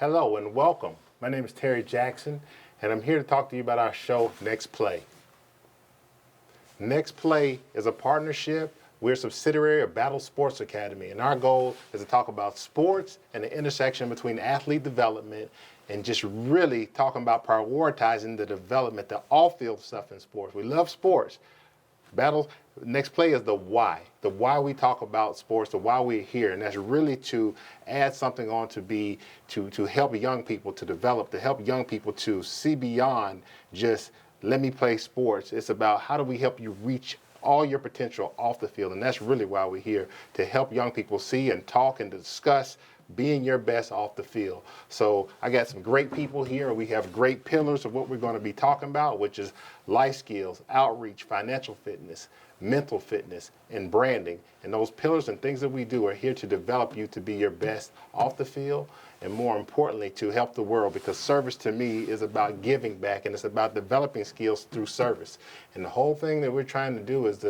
Hello and welcome. My name is Terry Jackson, and I'm here to talk to you about our show, Next Play. Next Play is a partnership. We're a subsidiary of Battle Sports Academy, and our goal is to talk about sports and the intersection between athlete development and just really talking about prioritizing the development, the off-field stuff in sports. We love sports. Next Play is the why we talk about sports, the why we're here, and that's really to add something on to help young people to develop, to help young people to see beyond just let me play sports. It's about how do we help you reach all your potential off the field, and that's really why we're here, to help young people see and talk and discuss being your best off the field. So I got some great people here. We have great pillars of what we're going to be talking about, which is life skills, outreach, financial fitness, mental fitness, and branding. And those pillars and things that we do are here to develop you to be your best off the field, and more importantly, to help the world, because service to me is about giving back, and it's about developing skills through service. And the whole thing that we're trying to do is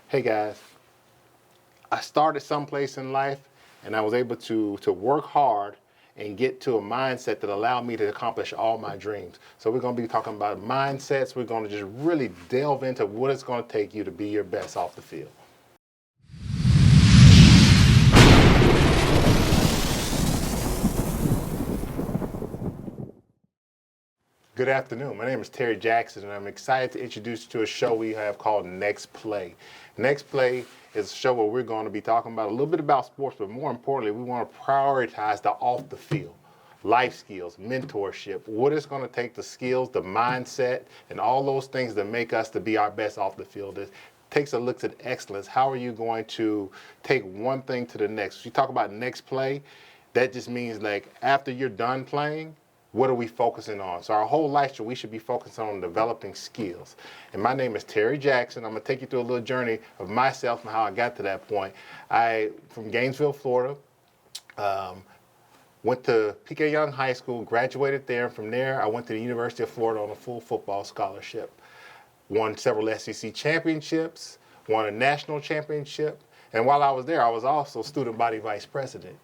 hey guys, I started someplace in life, and I was able to work hard and get to a mindset that allowed me to accomplish all my dreams. So we're going to be talking about mindsets. We're going to just really delve into what it's going to take you to be your best off the field. Good afternoon. My name is Terry Jackson, and I'm excited to introduce you to a show we have called Next Play. Next Play is a show where we're going to be talking about a little bit about sports, but more importantly, we want to prioritize the off the field, life skills, mentorship, what it's going to take, the skills, the mindset, and all those things that make us to be our best off the field. It takes a look at excellence. How are you going to take one thing to the next? If you talk about next play, that just means like after you're done playing, what are we focusing on? So our whole life, we should be focusing on developing skills. And my name is Terry Jackson. I'm going to take you through a little journey of myself and how I got to that point. From Gainesville, Florida, went to P.K. Young High School, graduated there. And from there, I went to the University of Florida on a full football scholarship. Won several SEC championships, won a national championship. And while I was there, I was also student body vice president.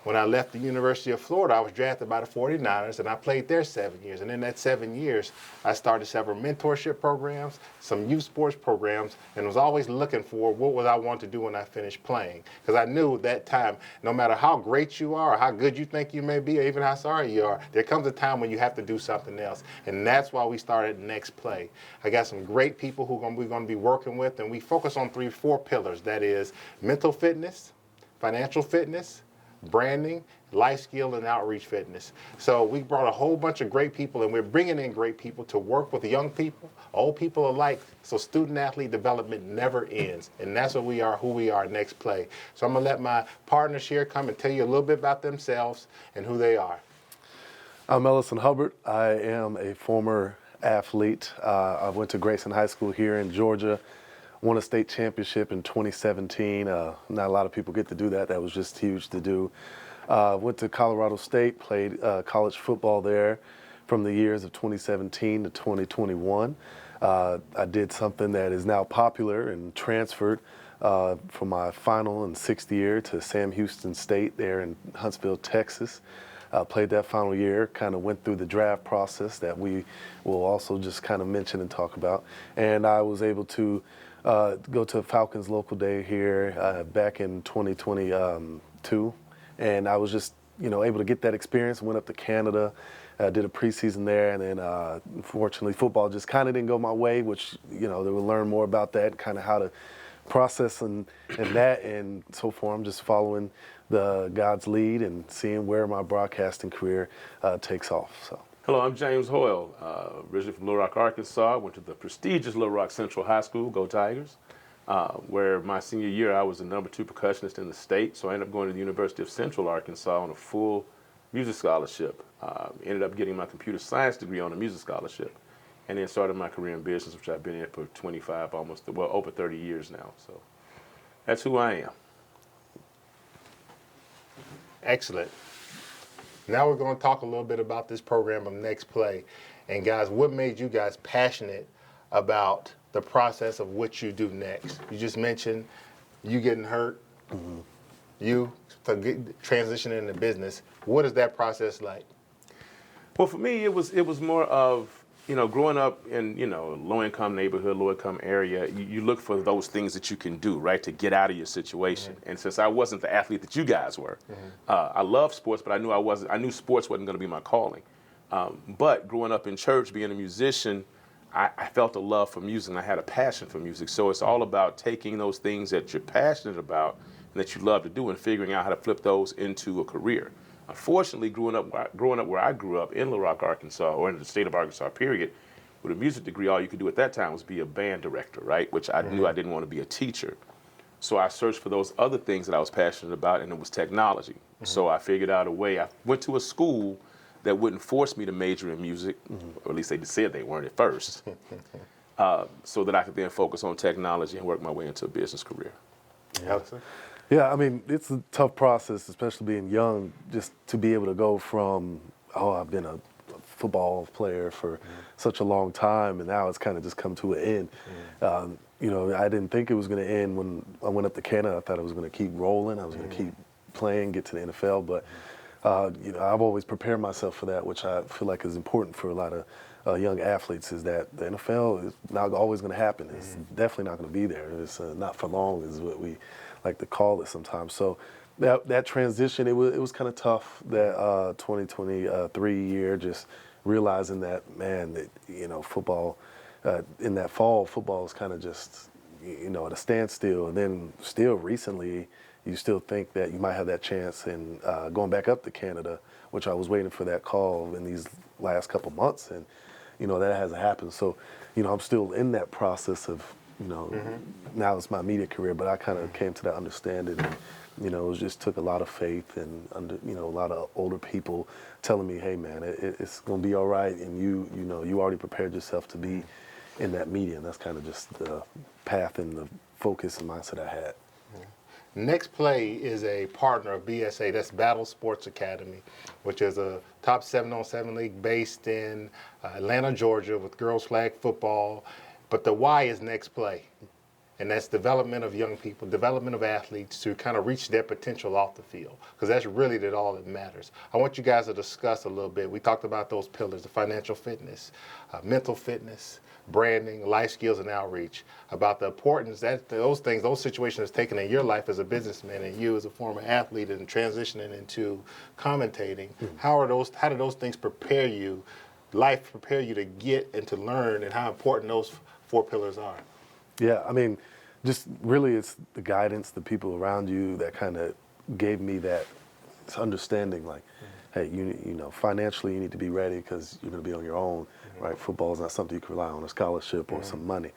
When I left the University of Florida, I was drafted by the 49ers, and I played there 7 years. And in that 7 years, I started several mentorship programs, some youth sports programs, and was always looking for what was I want to do when I finished playing. Because I knew at that time, no matter how great you are or how good you think you may be or even how sorry you are, there comes a time when you have to do something else. And that's why we started Next Play. I got some great people who we're going to be working with, and we focus on 4 pillars. That is mental fitness, financial fitness, branding, life skill, and outreach fitness. So we brought a whole bunch of great people, and we're bringing in great people to work with young people, old people alike, so student-athlete development never ends. And that's what we are, who we are, Next Play. So I'm going to let my partners here come and tell you a little bit about themselves and who they are. I'm Ellison Hubbard. I am a former athlete. I went to Grayson High School here in Georgia. Won a state championship in 2017. Not a lot of people get to do that. That was just huge to do. Went to Colorado State, played college football there from the years of 2017 to 2021. I did something that is now popular and transferred from my final and 6th year to Sam Houston State there in Huntsville, Texas. Played that final year, kind of went through the draft process that we will also just kind of mention and talk about. And I was able to go to Falcons local day here back in 2022, and I was just able to get that experience. Went up to Canada, did a preseason there, and then unfortunately football just kind of didn't go my way, which they will learn more about that, kind of how to process and that, and so far I'm just following the God's lead and seeing where my broadcasting career takes off. So. Hello, I'm James Hoyle, originally from Little Rock, Arkansas. Went to the prestigious Little Rock Central High School, Go Tigers, where my senior year I was the #2 percussionist in the state. So I ended up going to the University of Central Arkansas on a full music scholarship. Ended up getting my computer science degree on a music scholarship, and then started my career in business, which I've been in for 25, over 30 years now. So that's who I am. Excellent. Now we're going to talk a little bit about this program of Next Play. And guys, what made you guys passionate about the process of what you do next? You just mentioned you getting hurt. Mm-hmm. you to transitioning into business. What is that process like? Well, for me, it was more of, growing up in, a low-income neighborhood, low-income area, you look for those things that you can do, right, to get out of your situation. And since I wasn't the athlete that you guys were, I loved sports, but I knew sports wasn't going to be my calling. But growing up in church, being a musician, I felt a love for music, and I had a passion for music. So it's all about taking those things that you're passionate about and that you love to do and figuring out how to flip those into a career. Unfortunately, growing up where I grew up in Little Rock, Arkansas, or in the state of Arkansas, period, with a music degree, all you could do at that time was be a band director, right? Which I knew I didn't want to be a teacher. So I searched for those other things that I was passionate about, and it was technology. So I figured out a way. I went to a school that wouldn't force me to major in music, or at least they said they weren't at first, so that I could then focus on technology and work my way into a business career. Ellison? Yeah, I mean, it's a tough process, especially being young, just to be able to go from, I've been a football player for such a long time, and now it's kind of just come to an end. I didn't think it was going to end when I went up to Canada. I thought it was going to keep rolling. I was going to keep playing, get to the NFL, but I've always prepared myself for that, which I feel like is important for a lot of young athletes, is that the NFL is not always going to happen. It's definitely not going to be there. It's not for long is what we like to call it sometimes. So that transition, it was kind of tough, that 2023 year, just realizing that, man, that, football, in that fall, football is kind of just, at a standstill. And then still recently, you still think that you might have that chance in going back up to Canada, which I was waiting for that call in these last couple months, and that hasn't happened. So I'm still in that process of now it's my media career, but I kind of came to that understanding, and it just took a lot of faith and a lot of older people telling me, hey man, it's gonna be all right, and you already prepared yourself to be in that media, and that's kind of just the path and the focus and mindset I had. Next Play is a partner of BSA, that's Battle Sports Academy, which is a top 7-on-7 league based in Atlanta, Georgia, with girls flag football. But the why is Next Play, and that's development of young people, development of athletes to kind of reach their potential off the field, because that's really all that matters. I want you guys to discuss a little bit. We talked about those pillars, the financial fitness, mental fitness, branding, life skills, and outreach, about the importance that those situations taken in your life as a businessman and you as a former athlete and transitioning into commentating. How do those things prepare you to get and to learn, and how important those 4 pillars are? Yeah, I mean, just really it's the guidance, the people around you that kind of gave me that understanding, like, hey, financially you need to be ready because you're going to be on your own, right? Football is not something you can rely on, a scholarship or some money,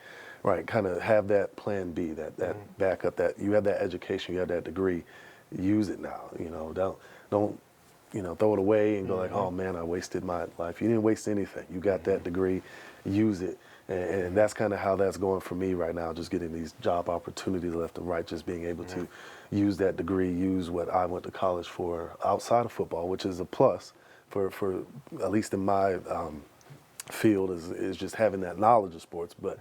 right? Kind of have that plan B, that backup, that you have that education, you have that degree, use it now, don't throw it away and go like, oh man, I wasted my life. You didn't waste anything. You got that degree, use it. And that's kind of how that's going for me right now, just getting these job opportunities left and right, just being able to use that degree, use what I went to college for outside of football, which is a plus for at least in my field, is just having that knowledge of sports. But,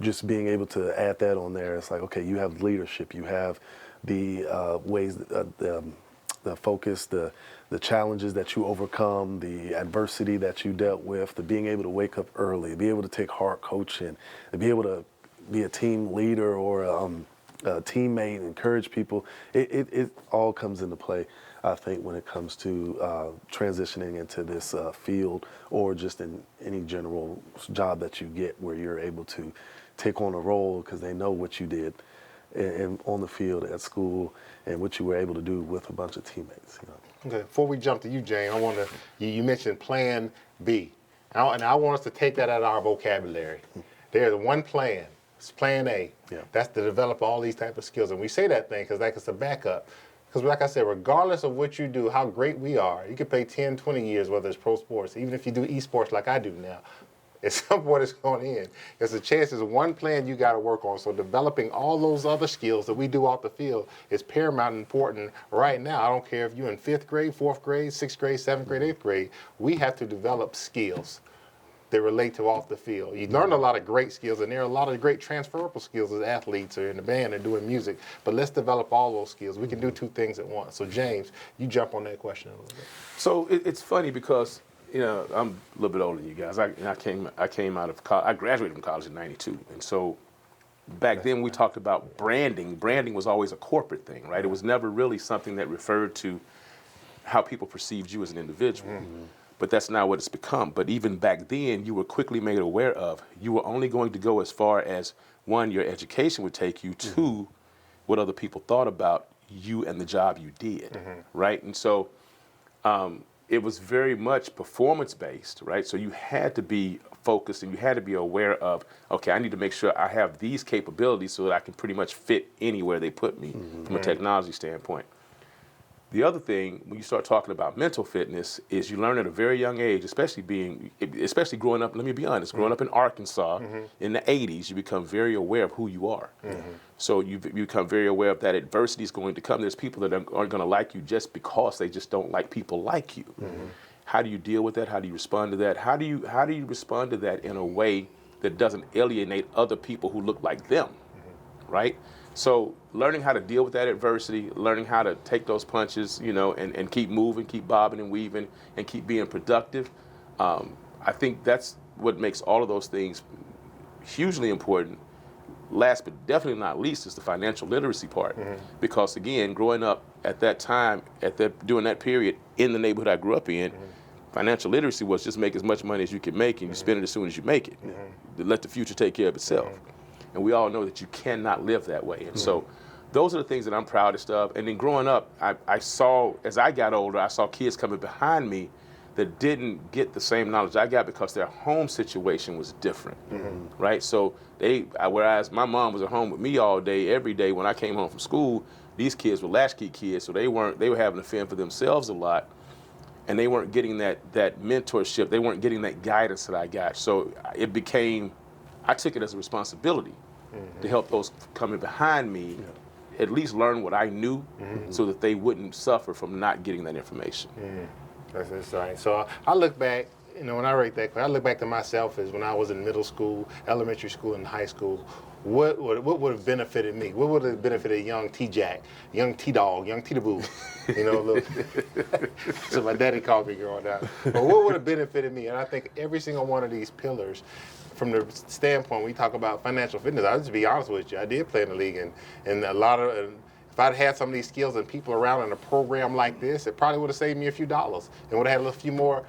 just being able to add that on there, it's like, okay, you have leadership, you have the ways, the focus, the challenges that you overcome, the adversity that you dealt with, the being able to wake up early, be able to take hard coaching, to be able to be a team leader or a teammate, encourage people. It all comes into play, I think, when it comes to transitioning into this field, or just in any general job that you get where you're able to take on a role because they know what you did and on the field, at school, and what you were able to do with a bunch of teammates. Okay, before we jump to you, Jane, I want to, you mentioned Plan B, and I want us to take that out of our vocabulary. There's one plan. It's Plan A. Yeah. That's to develop all these type of skills, and we say that thing because like it's a backup. Because like I said, regardless of what you do, how great we are, you can play 10, 20 years, whether it's pro sports, even if you do esports like I do now. At some point it's going to end. There's a chance there's one plan you got to work on. So developing all those other skills that we do off the field is paramount and important right now. I don't care if you're in 5th grade, 4th grade, 6th grade, 7th grade, 8th grade. We have to develop skills. that relate to off the field. You learn a lot of great skills, and there are a lot of great transferable skills as athletes or in the band or doing music. But let's develop all those skills. We can do two things at once. So James, you jump on that question a little bit. So it's funny because I'm a little bit older than you guys. I came out of college. I graduated from college in '92, and so back then we talked about branding. Branding was always a corporate thing, right? It was never really something that referred to how people perceived you as an individual. Mm-hmm. But that's not what it's become. But even back then, you were quickly made aware of you were only going to go as far as, one, your education would take you, two, what other people thought about you and the job you did, right? And so it was very much performance-based, right? So you had to be focused and you had to be aware of, okay, I need to make sure I have these capabilities so that I can pretty much fit anywhere they put me from a technology standpoint. The other thing, when you start talking about mental fitness, is you learn at a very young age, especially growing up, let me be honest, growing up in Arkansas in the 80s, you become very aware of who you are. So you become very aware of that adversity is going to come. There's people that aren't going to like you just because they just don't like people like you. How do you deal with that? How do you respond to that? How do you respond to that in a way that doesn't alienate other people who look like them, right? So learning how to deal with that adversity, learning how to take those punches, and keep moving, keep bobbing and weaving, and keep being productive. I think that's what makes all of those things hugely important. Last but definitely not least is the financial literacy part. Because again, growing up at that time, during that period in the neighborhood I grew up in, financial literacy was just make as much money as you can make and you spend it as soon as you make it. Let the future take care of itself. And we all know that you cannot live that way. And so those are the things that I'm proudest of. And then growing up, I saw, as I got older, I saw kids coming behind me that didn't get the same knowledge I got because their home situation was different, right? So whereas my mom was at home with me all day, every day when I came home from school, these kids were latchkey kids, so they were having to fend for themselves a lot. And they weren't getting that mentorship, they weren't getting that guidance that I got. So I took it as a responsibility to help those coming behind me at least learn what I knew so that they wouldn't suffer from not getting that information. That's right. So I look back, when I write that, I look back to myself as when I was in middle school, elementary school, and high school. What would have benefited me? What would have benefited young T-Jack, young T-Dog, young T-Daboo? So my daddy called me growing up. But what would have benefited me? And I think every single one of these pillars, from the standpoint we talk about financial fitness, I'll just be honest with you, I did play in the league, and a lot of, if I'd had some of these skills and people around in a program like this, it probably would have saved me a few dollars, and would have had a few more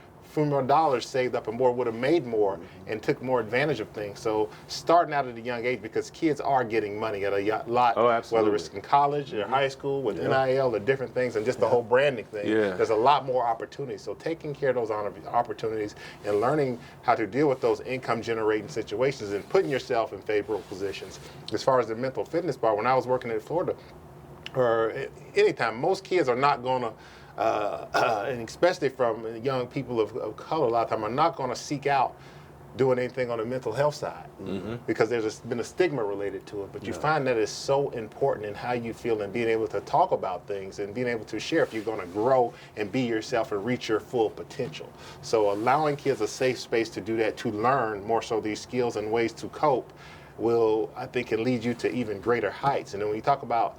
dollars saved up, and more would have made more and took more advantage of things. So starting out at a young age, because kids are getting money at a lot, whether it's in college or high school with NIL or different things, and just the whole branding thing, there's a lot more opportunities. So taking care of those opportunities and learning how to deal with those income generating situations and putting yourself in favorable positions. As far as the mental fitness part, when I was working in Florida, or anytime, most kids are not going to, and especially from young people of color, a lot of time are not going to seek out doing anything on the mental health side because there's been a stigma related to it. But you find that it's so important in how you feel and being able to talk about things and being able to share if you're going to grow and be yourself and reach your full potential. So allowing kids a safe space to do that, to learn more so these skills and ways to cope, I think can lead you to even greater heights. And then when you talk about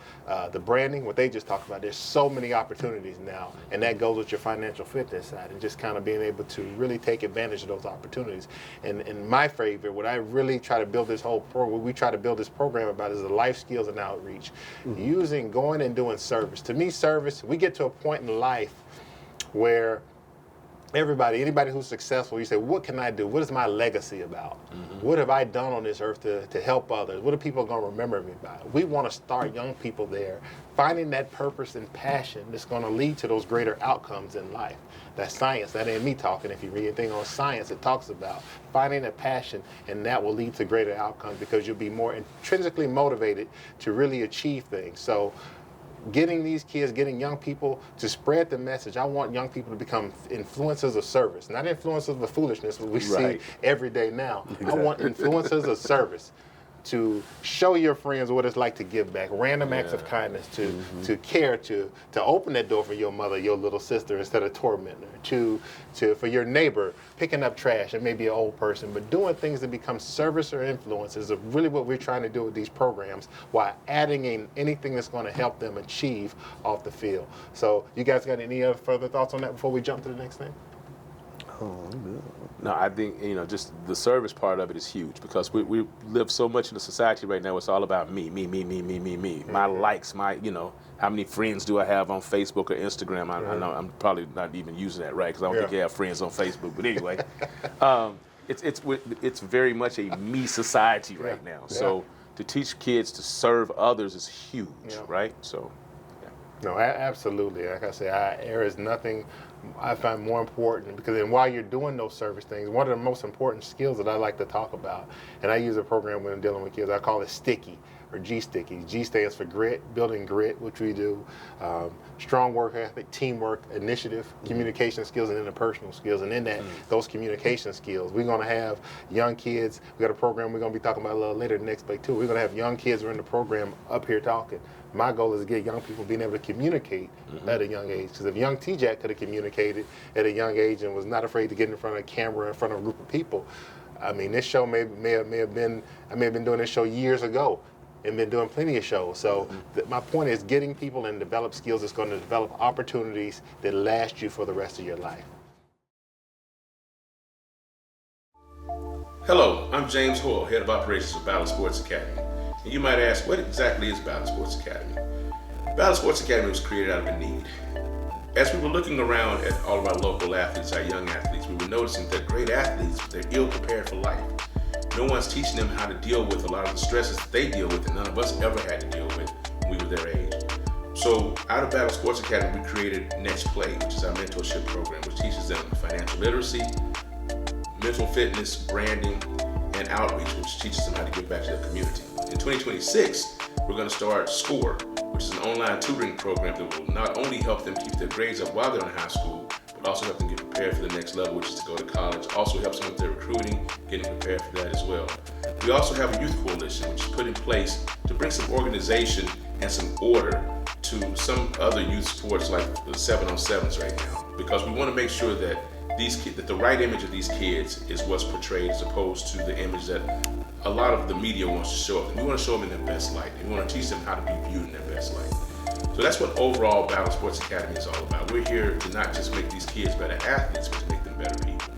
the branding, what they just talked about, there's so many opportunities now, and that goes with your financial fitness side and just kind of being able to really take advantage of those opportunities. And my favorite, what I really try to build this whole program, we try to build this program about is the life skills and outreach. Going and doing service. To me, service, we get to a point in life where anybody who's successful, you say, what can I do? What is my legacy about? What have I done on this earth to help others? What are people going to remember me by? We want to start young people there, finding that purpose and passion that's going to lead to those greater outcomes in life. That's science. That ain't me talking. If you read anything on science, it talks about finding a passion, and that will lead to greater outcomes because you'll be more intrinsically motivated to really achieve things. So getting these kids, getting young people to spread the message. I want young people to become influencers of service, not influencers of the foolishness that we see every day now. I want influencers of service. to show your friends what it's like to give back, random acts of kindness, to care, to open that door for your mother, your little sister, instead of tormenting her, for your neighbor, picking up trash. It may be an old person, but doing things that become service or influence is really what we're trying to do with these programs, while adding in anything that's going to help them achieve off the field. So you guys got any other further thoughts on that before we jump to the next thing? No, I think, just the service part of it is huge, because we live so much in a society right now. It's all about me. My likes, how many friends do I have on Facebook or Instagram? I know I'm probably not even using that right, because I don't think you have friends on Facebook. But anyway, it's very much a me society right now. So to teach kids to serve others is huge, right? So. No, absolutely. Like I say, there is nothing I find more important, because then while you're doing those service things, one of the most important skills that I like to talk about, and I use a program when I'm dealing with kids, I call it Sticky, or G-Sticky. G stands for grit, building grit, which we do, strong work ethic, teamwork, initiative, communication skills, and interpersonal skills. And in that, those communication skills, we're going to have young kids. We got a program we're going to be talking about a little later next week too. We're going to have young kids who are in the program up here talking. My goal is to get young people being able to communicate at a young age. Because if young T-Jack could have communicated at a young age and was not afraid to get in front of a camera, in front of a group of people, I mean, this show may have been, I may have been doing this show years ago and been doing plenty of shows. So my point is getting people and develop skills that's going to develop opportunities that last you for the rest of your life. Hello, I'm James Hoyle, Head of Operations for Battle Sports Academy. And you might ask, what exactly is Battle Sports Academy? Battle Sports Academy was created out of a need. As we were looking around at all of our local athletes, our young athletes, we were noticing that great athletes, they're ill prepared for life. No one's teaching them how to deal with a lot of the stresses that they deal with, and none of us ever had to deal with when we were their age. So out of Battle Sports Academy, we created Next Play, which is our mentorship program, which teaches them financial literacy, mental fitness, branding, and outreach, which teaches them how to give back to their community. In 2026, we're going to start SCORE, which is an online tutoring program that will not only help them keep their grades up while they're in high school, but also help them get prepared for the next level, which is to go to college. Also helps them with their recruiting, getting prepared for that as well. We also have a youth coalition, which is put in place to bring some organization and some order to some other youth sports like the 7-on-7s right now, because we want to make sure that these kids, that the right image of these kids is what's portrayed, as opposed to the image that a lot of the media wants to show up. And we want to show them in their best light. And we want to teach them how to be viewed in their best light. So that's what overall Battle Sports Academy is all about. We're here to not just make these kids better athletes, but to make them better people.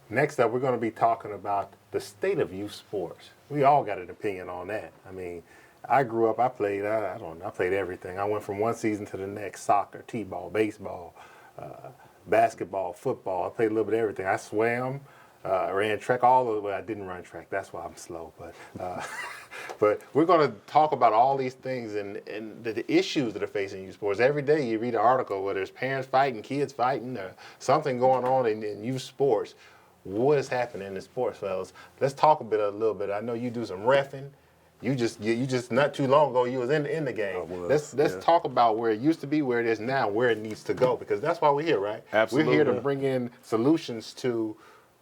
Next up, we're going to be talking about the state of youth sports. We all got an opinion on that. I mean, I grew up, I played everything. I went from one season to the next: soccer, t-ball, baseball, basketball, football. I played a little bit of everything. I swam, ran track all the way. I didn't run track. That's why I'm slow. But we're going to talk about all these things and the issues that are facing youth sports. Every day you read an article where there's parents fighting, kids fighting, or something going on in youth sports. What is happening in sports, fellas? Let's talk a little bit. I know you do some reffing. You just not too long ago you was in the game. Let's talk about where it used to be, where it is now, where it needs to go, because that's why we're here, right? Absolutely. We're here to bring in solutions to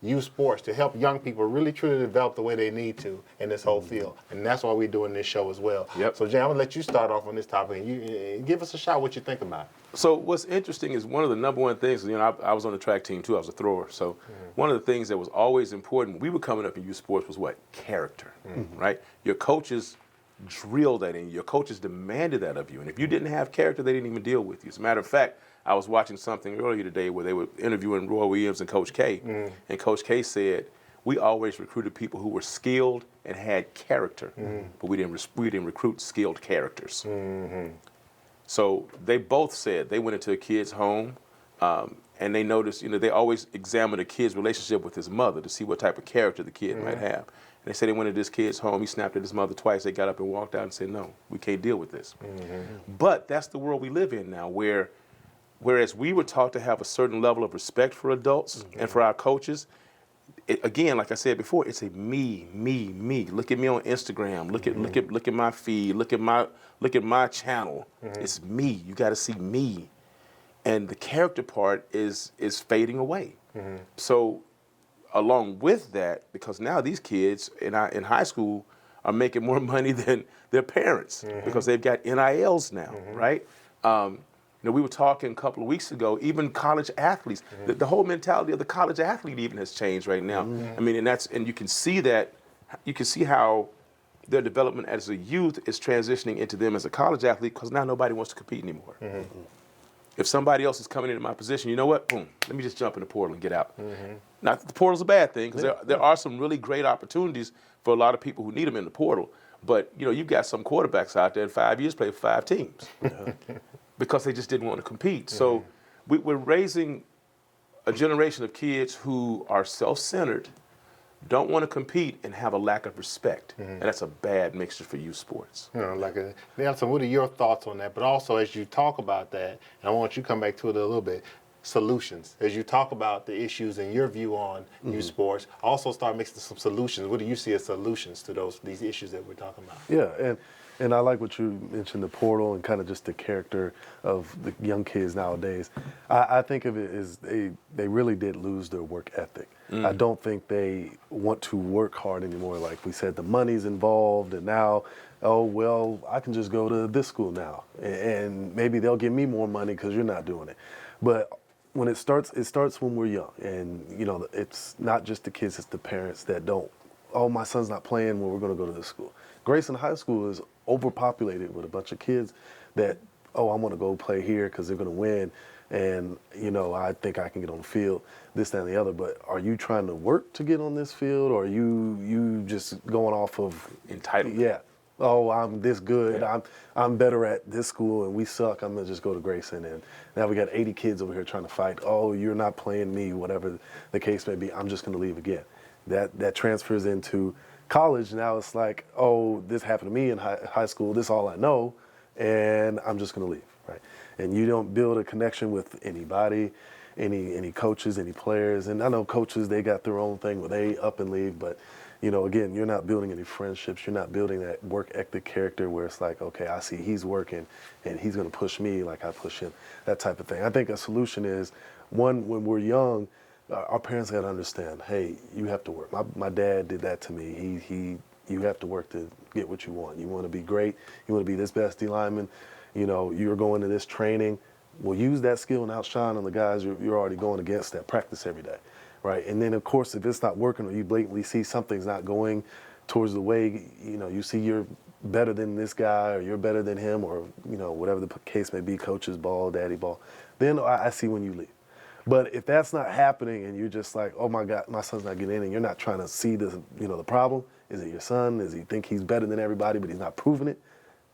youth sports, to help young people really truly develop the way they need to in this whole field, and that's why we're doing this show as well. Yep. So Jay, I'm gonna let you start off on this topic, and you give us a shot what you think about it. So what's interesting is one of the number one things, I was on the track team too, I was a thrower. So one of the things that was always important when we were coming up in youth sports was what? Character, right? Your coaches drilled that in you. Your coaches demanded that of you. And if you didn't have character, they didn't even deal with you. As a matter of fact, I was watching something earlier today where they were interviewing Roy Williams and Coach K. And Coach K said, we always recruited people who were skilled and had character, but we didn't recruit skilled characters. So they both said they went into a kid's home and they noticed, they always examined a kid's relationship with his mother to see what type of character the kid might have. And they said they went to this kid's home, he snapped at his mother twice, they got up and walked out and said, no, we can't deal with this. But that's the world we live in now, whereas we were taught to have a certain level of respect for adults and for our coaches. Again, like I said before, it's a me. Look at me on Instagram. Look at my feed. Look at my channel. It's me. You got to see me. and the character part is fading away. So along with that, because now these kids in high school are making more money than their parents because they've got NILs now, right? We were talking a couple of weeks ago, even college athletes, the whole mentality of the college athlete even has changed right now. I mean, and you can see that, you can see how their development as a youth is transitioning into them as a college athlete, because now nobody wants to compete anymore. If somebody else is coming into my position, you know what? Boom, let me just jump in the portal and get out. Not that the portal's a bad thing, because there are some really great opportunities for a lot of people who need them in the portal. But you've got some quarterbacks out there in 5 years play for 5 teams because they just didn't want to compete. So we're raising a generation of kids who are self-centered, don't want to compete, and have a lack of respect. And that's a bad mixture for youth sports. Nelson, what are your thoughts on that? But also, as you talk about that, and I want you to come back to it a little bit, solutions. As you talk about the issues and your view on youth sports, also start mixing some solutions. What do you see as solutions to these issues that we're talking about? Yeah, and I like what you mentioned, the portal and kind of just the character of the young kids nowadays. I think of it as they really did lose their work ethic. I don't think they want to work hard anymore. Like we said, the money's involved, and now, oh, well, I can just go to this school now, and maybe they'll give me more money because you're not doing it. But when it starts when we're young, and it's not just the kids, it's the parents that don't. Oh, my son's not playing, well, we're going to go to this school. Grayson High School is overpopulated with a bunch of kids that, oh, I'm going to go play here because they're going to win, and I think I can get on the field, this, that, and the other. But are you trying to work to get on this field, or are you just going off of Entitlement? Yeah. Oh, I'm this good. Yeah. I'm better at this school, and we suck. I'm gonna just go to Grayson, and now we got 80 kids over here trying to fight. Oh, you're not playing me, whatever the case may be. I'm just gonna leave again. That transfers into college. Now it's like, oh, this happened to me in high school. This is all I know, and I'm just gonna leave, right? And you don't build a connection with anybody, any coaches, any players. And I know coaches, they got their own thing where they up and leave, but again, you're not building any friendships. You're not building that work ethic character where it's like, okay, I see he's working and he's going to push me like I push him, that type of thing. I think a solution is, one, when we're young, our parents got to understand, hey, you have to work. My dad did that to me. You have to work to get what you want. You want to be great. You want to be this best D lineman. You're going to this training. Well, use that skill and outshine on the guys you're already going against that practice every day. Right, and then of course, if it's not working, or you blatantly see something's not going towards the way, you see you're better than this guy, or you're better than him, or whatever the case may be, coach's ball, daddy ball, then I see when you leave. But if that's not happening, and you're just like, oh my God, my son's not getting in, and you're not trying to see the problem, is it your son? Does he think he's better than everybody, but he's not proving it?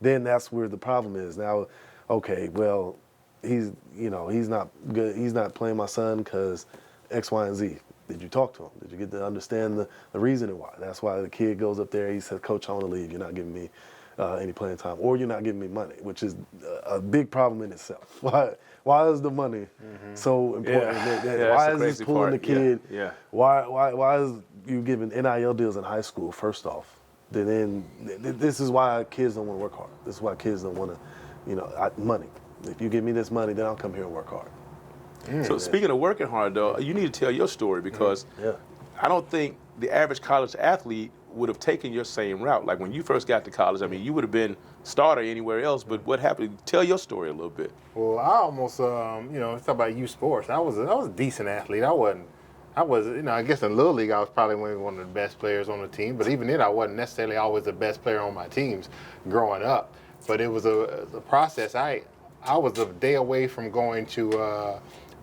Then that's where the problem is. Now, okay, well, he's not good. He's not playing my son because X, Y, and Z. Did you talk to him? Did you get to understand the reasoning why? That's why the kid goes up there, he says, Coach, I want to leave. You're not giving me any playing time, or you're not giving me money, which is a big problem in itself. Why is the money so important? Yeah. Why is this pulling the kid? Yeah. Why is you giving NIL deals in high school, first off? Then this is why kids don't want to work hard. This is why kids don't want to, money. If you give me this money, then I'll come here and work hard. So speaking of working hard, though, you need to tell your story, because I don't think the average college athlete would have taken your same route. Like when you first got to college, I mean, you would have been starter anywhere else, but what happened? Tell your story a little bit. Well, I almost, let's talk about youth sports. I was a decent athlete. I I guess in Little League, I was probably one of the best players on the team, but even then, I wasn't necessarily always the best player on my teams growing up. But it was a process. I was a day away from going to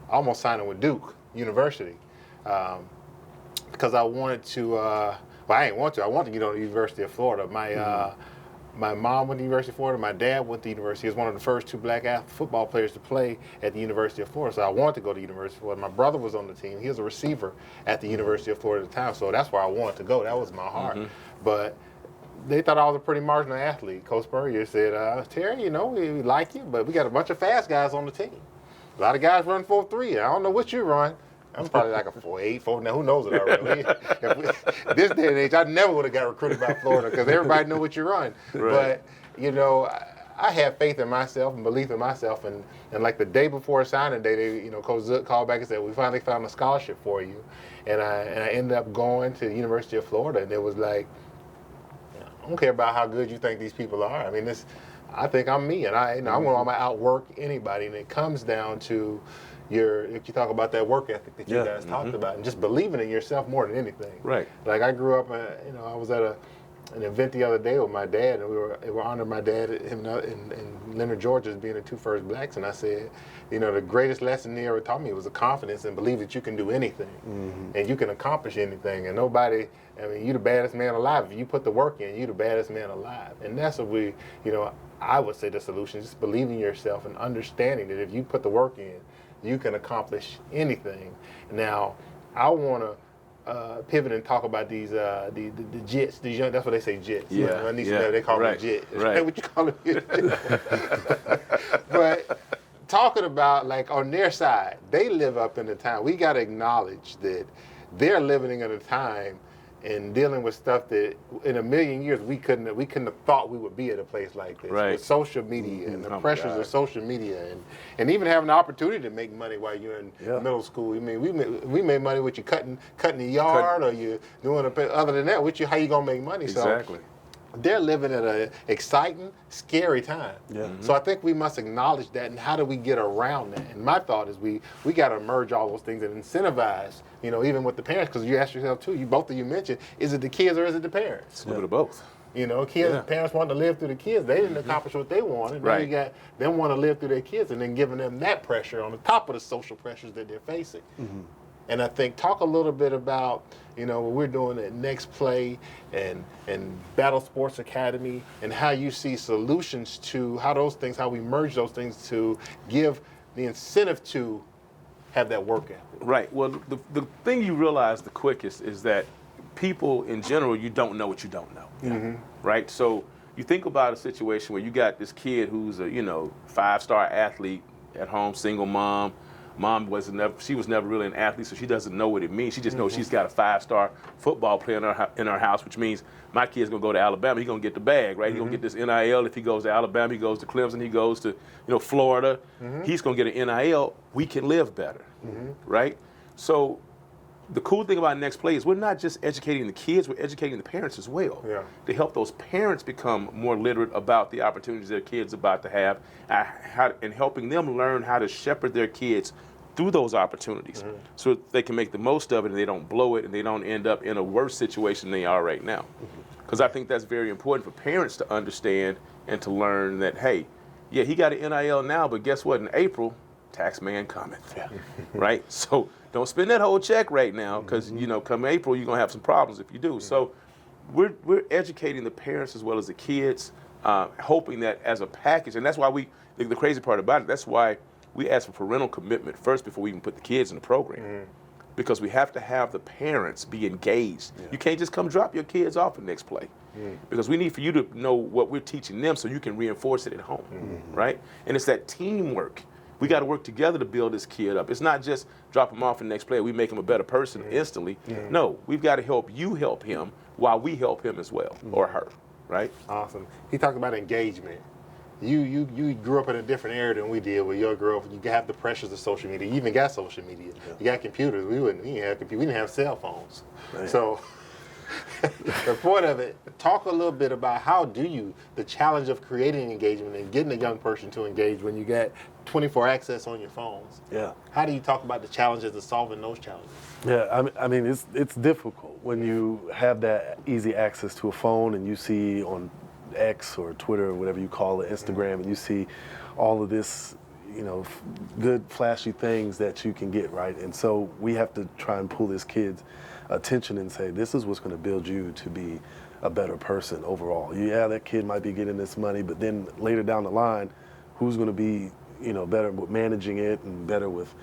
almost signing with Duke University because I wanted to. I didn't want to. I wanted to get on the University of Florida. My mom went to the University of Florida. My dad went to the university. He was one of the first 2 black football players to play at the University of Florida. So I wanted to go to the University of Florida. My brother was on the team. He was a receiver at the University of Florida at the time. So that's where I wanted to go. That was my heart. But they thought I was a pretty marginal athlete. Coach Spurrier said, Terry, we like you, but we got a bunch of fast guys on the team. A lot of guys run 4.3. I don't know what you run. I'm probably like a 4.8, 4. Now, who knows what I run? This day and age, I never would have got recruited by Florida because everybody knew what you run. Right. But, I had faith in myself and belief in myself, and like the day before signing day, they, Coach Zook called back and said, we finally found a scholarship for you, and I ended up going to the University of Florida, and it was like, I don't care about how good you think these people are. I mean, I think I'm me, and I want to outwork anybody, and it comes down to if you talk about that work ethic that you guys talked about, and just believing in yourself more than anything. Right. Like I grew up, I was at an event the other day with my dad, and we were honoring my dad, him and Leonard George as being the two first blacks, and I said, the greatest lesson he ever taught me was the confidence and believe that you can do anything, and you can accomplish anything, and nobody, you the baddest man alive. If you put the work in, you the baddest man alive, and that's what I would say the solution is just believing in yourself and understanding that if you put the work in, you can accomplish anything. Now, I want to pivot and talk about these the jits. These young, that's what they say, jits. Yeah, they call them jit. Right. What you call them? But talking about like on their side, they live up in the time. We got to acknowledge that they're living in a time and dealing with stuff that in a million years we couldn't have thought we would be at a place like this. Right. With social media and the pressures of social media and even having the opportunity to make money while you're in middle school. I mean, we made money with you cutting the yard or you doing other than that, how you gonna make money? Exactly. So they're living at an exciting, scary time. Yeah. So I think we must acknowledge that, and how do we get around that? And my thought is we got to merge all those things and incentivize, even with the parents, because you ask yourself too, both of you mentioned, is it the kids or is it the parents? A little bit of both. Parents want to live through the kids. They didn't accomplish what they wanted. Now you got them want to live through their kids, and then giving them that pressure on the top of the social pressures that they're facing. Mm-hmm. And I think talk a little bit about, what we're doing at Next Play and Battle Sports Academy, and how you see solutions to how we merge those things to give the incentive to have that work ethic. Right. Well, the thing you realize the quickest is that people in general, you don't know what you don't know. Mm-hmm. Right? So you think about a situation where you got this kid who's a, 5-star athlete at home, single mom. Mom was never really an athlete, so she doesn't know what it means. She just knows she's got a 5-star football player in her house, which means my kid's gonna go to Alabama. He's gonna get the bag, right? He's gonna get this NIL. If he goes to Alabama, he goes to Clemson, he goes to Florida. He's gonna get an NIL. We can live better, right? So the cool thing about Next Play is we're not just educating the kids, we're educating the parents as well. Yeah. To help those parents become more literate about the opportunities their kids are about to have, and helping them learn how to shepherd their kids through those opportunities so that they can make the most of it and they don't blow it and they don't end up in a worse situation than they are right now. Because I think that's very important for parents to understand and to learn that, hey, yeah, he got an NIL now, but guess what? In April, tax man cometh, right? So don't spend that whole check right now because, come April, you're going to have some problems if you do. So we're educating the parents as well as the kids, hoping that as a package, and that's why the crazy part about it, that's why we ask for parental commitment first before we even put the kids in the program. Because we have to have the parents be engaged. Yeah. You can't just come drop your kids off at Next Play. Because we need for you to know what we're teaching them so you can reinforce it at home, right? And it's that teamwork. We got to work together to build this kid up. It's not just drop him off in Next Play, we make him a better person instantly. No, we've got to help you help him while we help him as well, or her, right? Awesome. He talked about engagement. You grew up in a different era than we did with your girl. You have the pressures of social media. You even got social media. You got computers. We didn't have cell phones. Right. So the point of it, talk a little bit about the challenge of creating engagement and getting a young person to engage when you got 24 access on your phones. Yeah. How do you talk about the challenges of solving those challenges? Yeah, I mean it's difficult when you have that easy access to a phone and you see on X or Twitter or whatever you call it, Instagram, and you see all of this, good flashy things that you can get, right? And so we have to try and pull this kid's attention and say, this is what's going to build you to be a better person overall. Yeah, that kid might be getting this money, but then later down the line, who's going to be, better with managing it and better with,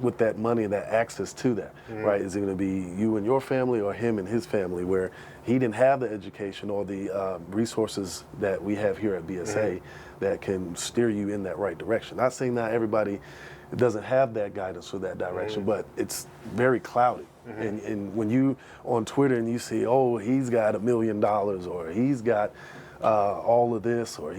with that money and that access to that, right? Is it going to be you and your family or him and his family where he didn't have the education or the resources that we have here at BSA that can steer you in that right direction? Not saying that everybody doesn't have that guidance or that direction, but it's very cloudy. And when you on Twitter and you see, oh, he's got $1 million or he's got all of this, or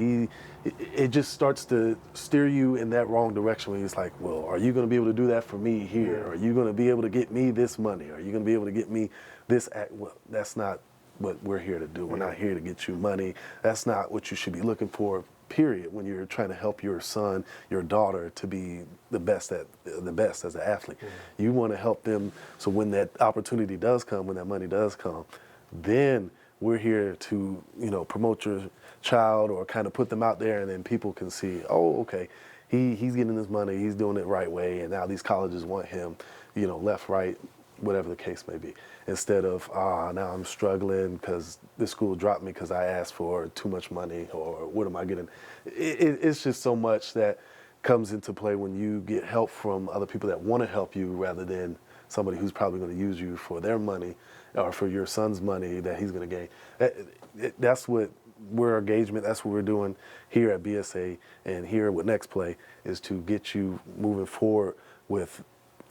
it just starts to steer you in that wrong direction when it's like, well, are you going to be able to do that for me here? Are you going to be able to get me this money? Are you going to be able to get me this? Well, that's not what we're here to do. We're not here to get you money. That's not what you should be looking for, period, when you're trying to help your son, your daughter to be the best as an athlete. You want to help them so when that opportunity does come, when that money does come, then we're here to, promote your child or kind of put them out there, and then people can see, oh, okay, he's getting this money, he's doing it right way, and now these colleges want him, left, right, whatever the case may be. Instead of, now I'm struggling because this school dropped me because I asked for too much money, or what am I getting? It's just so much that comes into play when you get help from other people that want to help you rather than somebody who's probably going to use you for their money or for your son's money that he's going to gain. That's what we're engagement. That's what we're doing here at BSA and here with Next Play, is to get you moving forward with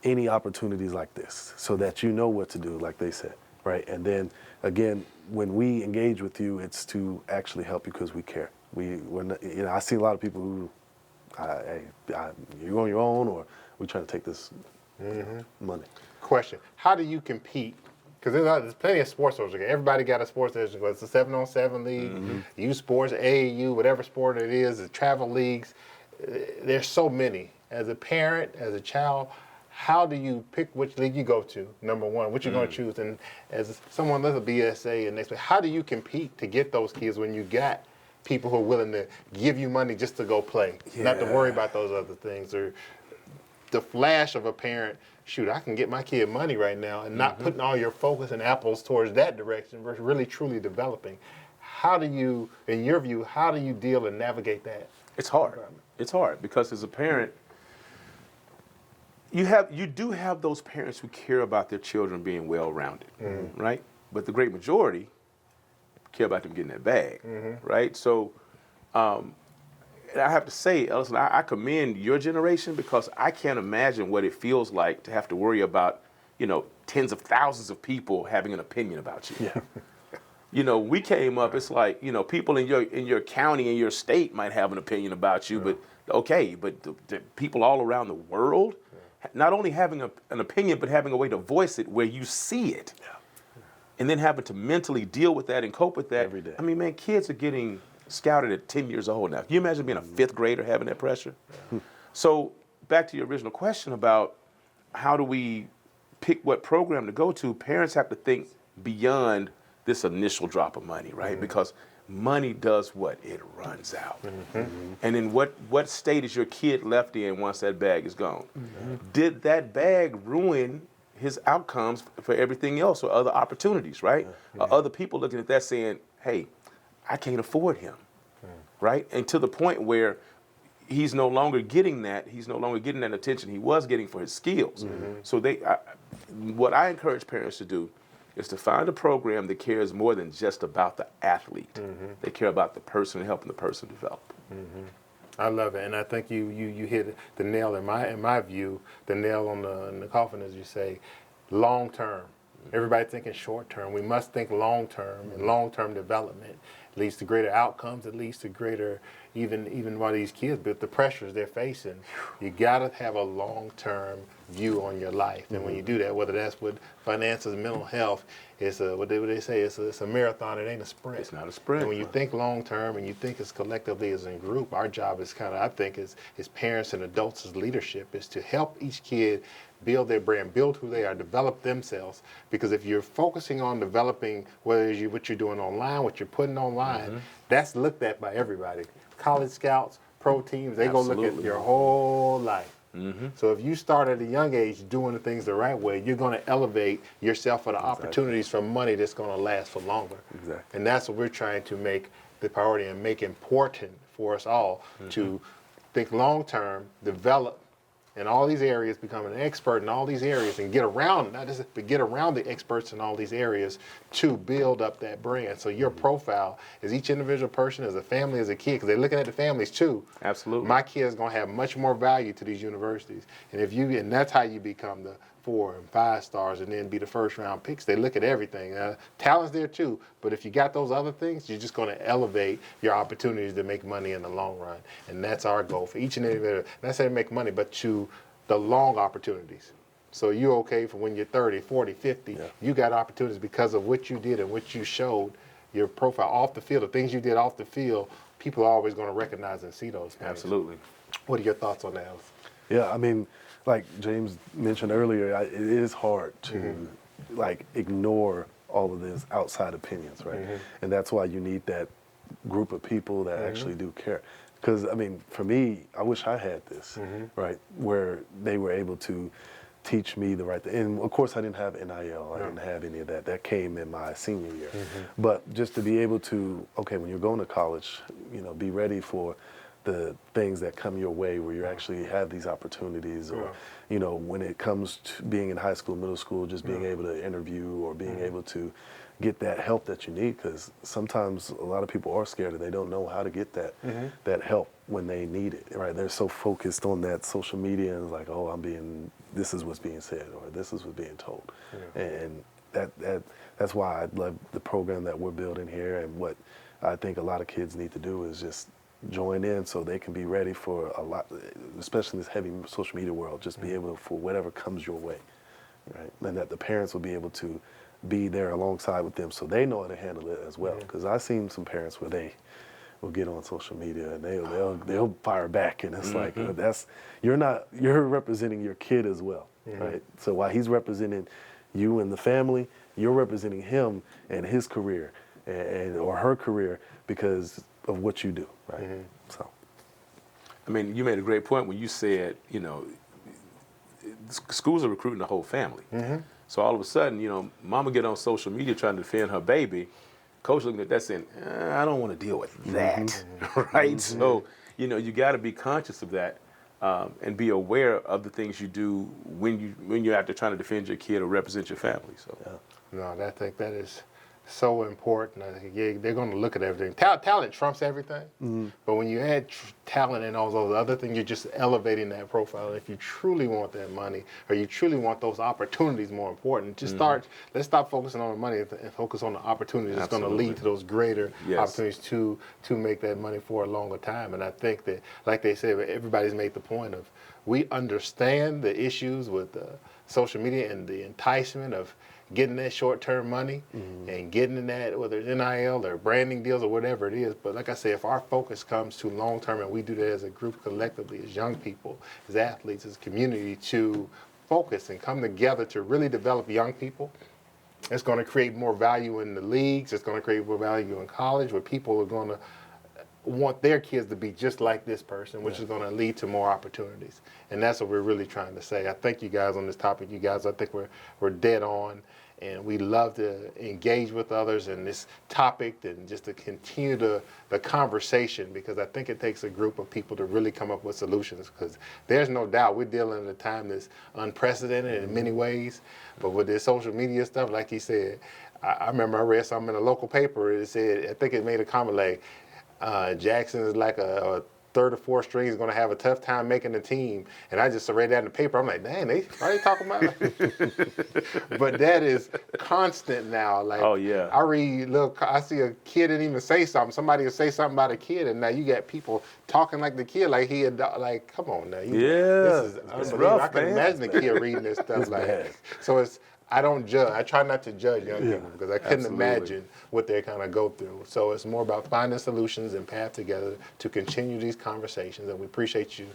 any opportunities like this, so that you know what to do, like they said, right? And then again, when we engage with you, it's to actually help you because we care. We're not, I see a lot of people who, you're on your own, or we trying to take this money. Question: how do you compete? Because there's plenty of sports organizations. Everybody got a sports organization. It's a 7-on-7 league, youth sports, AAU, whatever sport it is, the travel leagues. There's so many. As a parent, as a child, how do you pick which league you go to, number one, what you're going to choose? And as someone that's a BSA and next, how do you compete to get those kids when you got people who are willing to give you money just to go play, not to worry about those other things? Or the flash of a parent, shoot, I can get my kid money right now, and not putting all your focus and apples towards that direction versus really truly developing. How do you, in your view, how do you deal and navigate that? It's hard. It's hard because as a parent, you do have those parents who care about their children being well-rounded, right? But the great majority care about them getting that bag, right? So and I have to say, Ellison, I commend your generation, because I can't imagine what it feels like to have to worry about, tens of thousands of people having an opinion about you. Yeah. We came up, it's like, people in your county, in your state might have an opinion about you, but the people all around the world, not only having an opinion, but having a way to voice it where you see it. Yeah. And then having to mentally deal with that and cope with that. Every day. I mean, man, kids are getting scouted at 10 years old now. Can you imagine being a fifth grader having that pressure? Yeah. So back to your original question about how do we pick what program to go to, parents have to think beyond this initial drop of money, right? Because money does what? It runs out. And then what state is your kid left in once that bag is gone? Did that bag ruin his outcomes for everything else or other opportunities, right? Other people looking at that saying, hey, I can't afford him, right? And to the point where he's no longer getting that attention he was getting for his skills. So what I encourage parents to do is to find a program that cares more than just about the athlete. They care about the person and helping the person develop. I love it, and I think you hit the nail in my view, the nail on the coffin, as you say, long term. Everybody thinking short term. We must think long term, and long term development leads to greater outcomes. It leads to greater, even while these kids, but the pressures they're facing, you gotta have a long term view on your life. And when you do that, whether that's with finances, mental health, it's what they say, it's a marathon. It ain't a sprint. It's not a sprint. And when you think long term and you think as collectively as a group, our job is I think as parents and adults as leadership is to help each kid build their brand, build who they are, develop themselves. Because if you're focusing on developing what you're doing online, what you're putting online, that's looked at by everybody. College scouts, pro teams, they go look at your whole life. So if you start at a young age doing the things the right way, you're going to elevate yourself for the opportunities for money that's going to last for longer. Exactly. And that's what we're trying to make the priority and make important for us all to think long term, develop in all these areas, become an expert in all these areas, and get around, not just, but get around the experts in all these areas to build up that brand. So your profile as each individual person, as a family, as a kid, because they're looking at the families too. Absolutely. My kid is going to have much more value to these universities. And and that's how you become 4 and 5 stars and then be the first round picks. They look at everything. Talent's there too, but if you got those other things, you're just going to elevate your opportunities to make money in the long run. And that's our goal for each and every, not saying make money, but to the long opportunities. So you're okay for when you're 30, 40, 50, you got opportunities because of what you did and what you showed, your profile off the field, the things you did off the field, people are always going to recognize and see those things. Absolutely. What are your thoughts on that, Ellison? Yeah, I mean, like James mentioned earlier, it is hard to like ignore all of these outside opinions, right? And that's why you need that group of people that actually do care. Because I mean, for me, I wish I had this, right, where they were able to teach me the right thing. And of course, I didn't have NIL. I didn't have any of that. That came in my senior year. But just to be able to, okay, when you're going to college, you know, be ready for the things that come your way where you actually have these opportunities, or you know, when it comes to being in high school, middle school, just being able to interview or being able to get that help that you need, because sometimes a lot of people are scared and they don't know how to get that that help when they need it, right? They're so focused on that social media and like, oh, this is what's being said or this is what's being told. And that's why I love the program that we're building here, and what I think a lot of kids need to do is just join in so they can be ready for a lot, especially in this heavy social media world, just be able for whatever comes your way, right? And that the parents will be able to be there alongside with them so they know how to handle it as well. Because I've seen some parents where they will get on social media and they'll fire back, and it's like, you're representing your kid as well, right? So while he's representing you and the family, you're representing him and his career and or her career because of what you do, right? So, I mean, you made a great point when you said, you know, schools are recruiting the whole family. So all of a sudden, you know, mama get on social media trying to defend her baby, coach looking at that saying, I don't want to deal with that, right? So, you know, you got to be conscious of that and be aware of the things you do when you're out there trying to defend your kid or represent your family. So, No, I think that is so important. I think they're going to look at everything. Talent trumps everything, but when you add talent and all those other things, you're just elevating that profile. If you truly want that money, or you truly want those opportunities more important, just let's stop focusing on the money and focus on the opportunities that's going to lead to those greater opportunities to make that money for a longer time. And I think that, like they said, everybody's made the point of, we understand the issues with social media and the enticement of getting that short-term money and getting in that, whether it's NIL or branding deals or whatever it is. But like I say, if our focus comes to long-term, and we do that as a group collectively, as young people, as athletes, as a community, to focus and come together to really develop young people, it's going to create more value in the leagues. It's going to create more value in college, where people are going to want their kids to be just like this person, which is going to lead to more opportunities. And that's what we're really trying to say. I thank you guys on this topic. You guys, I think we're dead on, and we love to engage with others in this topic and just to continue the conversation, because I think it takes a group of people to really come up with solutions, because there's no doubt we're dealing at a time that's unprecedented in many ways. But with this social media stuff, like he said, I remember I read something in a local paper. It said, I think it made a comment like, Jackson is like a third or fourth string, is going to have a tough time making the team. And I just read that in the paper. I'm like, dang, why are they talking about it? But that is constant now. Like, I see a kid didn't even say something. Somebody will say something about a kid, and now you got people talking like the kid, like he had, like, come on now. This is unbelievable. rough, I can imagine the kid reading this stuff. So I don't judge. I try not to judge young people, because I couldn't imagine what they kind of go through. So it's more about finding solutions and path together to continue these conversations. And we appreciate you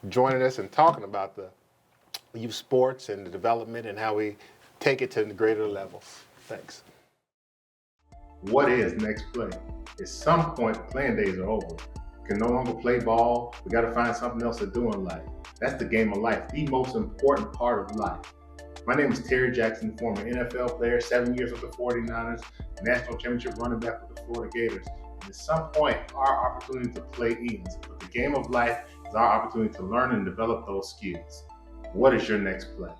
joining us and talking about the youth sports and the development and how we take it to the greater levels. Thanks. What is next play? At some point, playing days are over. We can no longer play ball. We got to find something else to do in life. That's the game of life, the most important part of life. My name is Terry Jackson, former NFL player, 7 years with the 49ers, national championship running back with the Florida Gators. And at some point, our opportunity to play ends. But the game of life is our opportunity to learn and develop those skills. What is your next play?